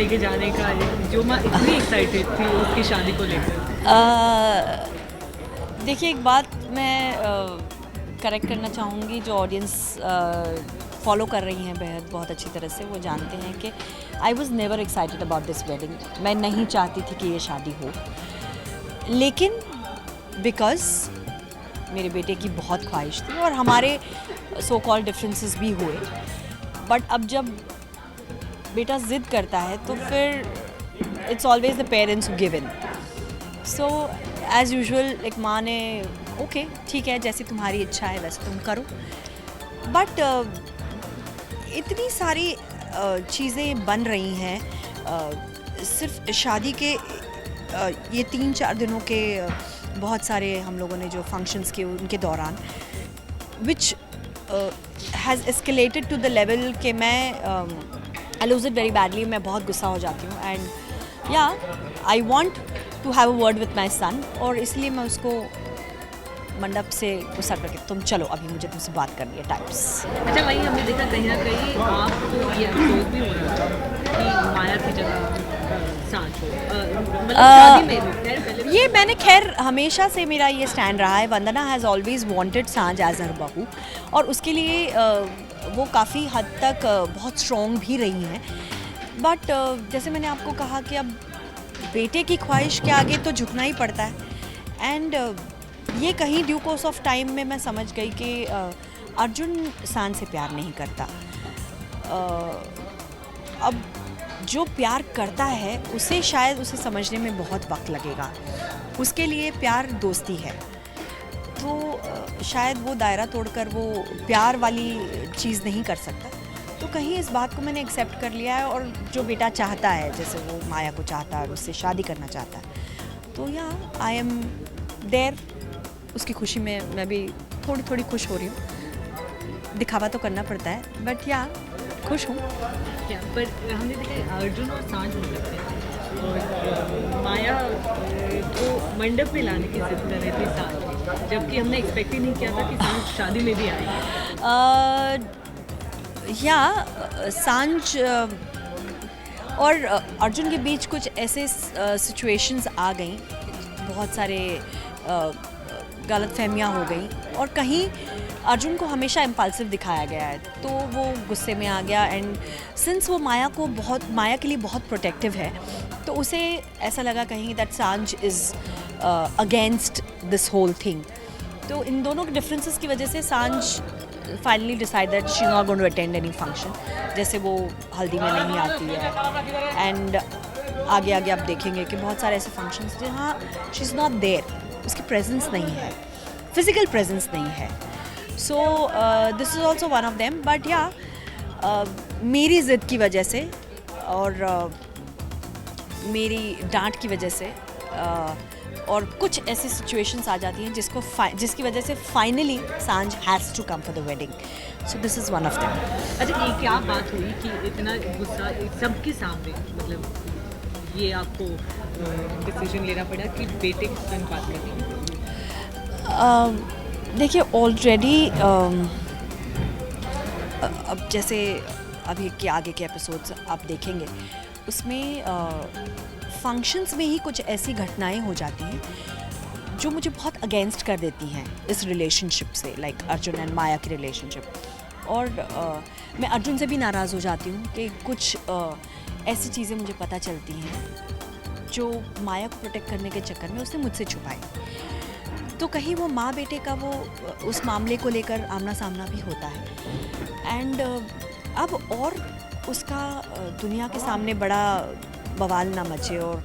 लेके जाने का, जो माँ इतनी एक्साइटेड थी उसकी शादी को लेकर? देखिए, एक बात मैं करेक्ट करना चाहूँगी, जो ऑडियंस फॉलो कर रही हैं बेहद बहुत अच्छी तरह से, वो जानते हैं कि I was never excited about this wedding. मैं नहीं चाहती थी कि ये शादी हो, लेकिन बिकॉज मेरे बेटे की बहुत ख्वाहिश थी और हमारे सो कॉल्ड डिफरेंसेस भी हुए, बट अब जब बेटा ज़िद करता है तो फिर it's always the parents who give in. So as usual एक माँ ने ओके ठीक है, जैसी तुम्हारी इच्छा है वैसे तुम करो, बट इतनी सारी चीज़ें बन रही हैं सिर्फ शादी के ये 3-4 दिनों के बहुत सारे हम लोगों ने जो फंक्शंस किए उनके दौरान, which has escalated to the level कि मैं I lose it very badly, मैं बहुत गुस्सा हो जाती हूँ। एंड या I want to have a word with my son, और इसलिए मैं उसको मंडप से गुस्सा करके तुम चलो अभी मुझे तुमसे बात करनी है टाइप्स। अच्छा, वहीं हमने देखा कहीं ना कहीं आपको ये अफसोस भी हो रहा था कि माया की जगह सांझ हो, मतलब शादी में भी, पहले ये मैंने खैर हमेशा से मेरा ये स्टैंड रहा है। वंदना हैज़ ऑलवेज वांटेड सांझ एज हर बहू, और उसके लिए वो काफ़ी हद तक बहुत स्ट्रॉन्ग भी रही हैं। बट जैसे मैंने आपको कहा कि अब बेटे की ख्वाहिश के आगे तो झुकना ही पड़ता है। एंड ये कहीं ड्यू कोर्स ऑफ टाइम में मैं समझ गई कि अर्जुन सांझ से प्यार नहीं करता। अब जो प्यार करता है उसे शायद उसे समझने में बहुत वक्त लगेगा, उसके लिए प्यार दोस्ती है, तो शायद वो दायरा तोड़कर वो प्यार वाली चीज़ नहीं कर सकता। तो कहीं इस बात को मैंने एक्सेप्ट कर लिया है, और जो बेटा चाहता है, जैसे वो माया को चाहता है और उससे शादी करना चाहता है, तो या आई एम देयर, उसकी खुशी में मैं भी थोड़ी थोड़ी खुश हो रही हूँ। दिखावा तो करना पड़ता है, बट या खुश हूँ। क्या, पर हमने देखा अर्जुन और सांझ मंडप में, और माया को मंडप में लाने की जिद कर रहे थे सांझ, जबकि हमने एक्सपेक्ट ही नहीं किया था कि सांझ शादी में भी आएगी। या सांझ और अर्जुन के बीच कुछ ऐसे सिचुएशंस आ गई, बहुत सारे गलतफहमियां हो गई, और कहीं अर्जुन को हमेशा इम्पल्सिव दिखाया गया है, तो वो गुस्से में आ गया। एंड सिंस वो माया के लिए बहुत प्रोटेक्टिव है, तो उसे ऐसा लगा कहीं that Saanjh is against this whole thing. तो इन दोनों के डिफरेंसेस की वजह से Saanjh finally decide that she not going to attend any function, जैसे वो हल्दी में नहीं आती है। एंड आगे आगे आप देखेंगे कि बहुत सारे ऐसे फंक्शंस जहाँ शी इज़ नॉट देयर, उसकी प्रेजेंस नहीं है, फिजिकल प्रेजेंस नहीं है। सो this is also one of them. But या मेरी ज़िद की वजह से और मेरी डांट की वजह से और कुछ ऐसी सिचुएशंस आ जाती हैं जिसकी वजह से finally Saanjh has to come for the wedding. So this is one of them. अच्छा, ये क्या बात हुई कि इतना गुस्सा सबके सामने, मतलब ये आपको डिसीजन लेना पड़ा कि बेटे के साथ बात करनी? देखिए, ऑलरेडी अब जैसे अभी के आगे के एपिसोड्स आप देखेंगे, उसमें फंक्शंस में ही कुछ ऐसी घटनाएं हो जाती हैं जो मुझे बहुत अगेंस्ट कर देती हैं इस रिलेशनशिप से, लाइक अर्जुन एंड माया की रिलेशनशिप। और मैं अर्जुन से भी नाराज़ हो जाती हूँ कि कुछ ऐसी चीज़ें मुझे पता चलती हैं जो माया को प्रोटेक्ट करने के चक्कर में उसने मुझसे छुपाई। तो कहीं वो माँ बेटे का वो उस मामले को लेकर आमना सामना भी होता है। एंड अब और उसका दुनिया के सामने बड़ा बवाल ना मचे और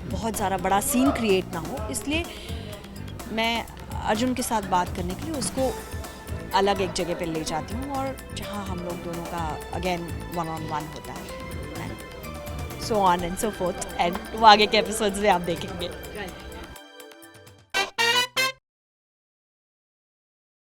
बहुत ज़्यादा बड़ा सीन क्रिएट ना हो, इसलिए मैं अर्जुन के साथ बात करने के लिए उसको अलग एक जगह पे ले जाती हूँ, और जहाँ हम लोग दोनों का अगेन वन-on-one होता है, so on and so fourth. And वो आगे के एपिसोड्स में आप देखेंगे।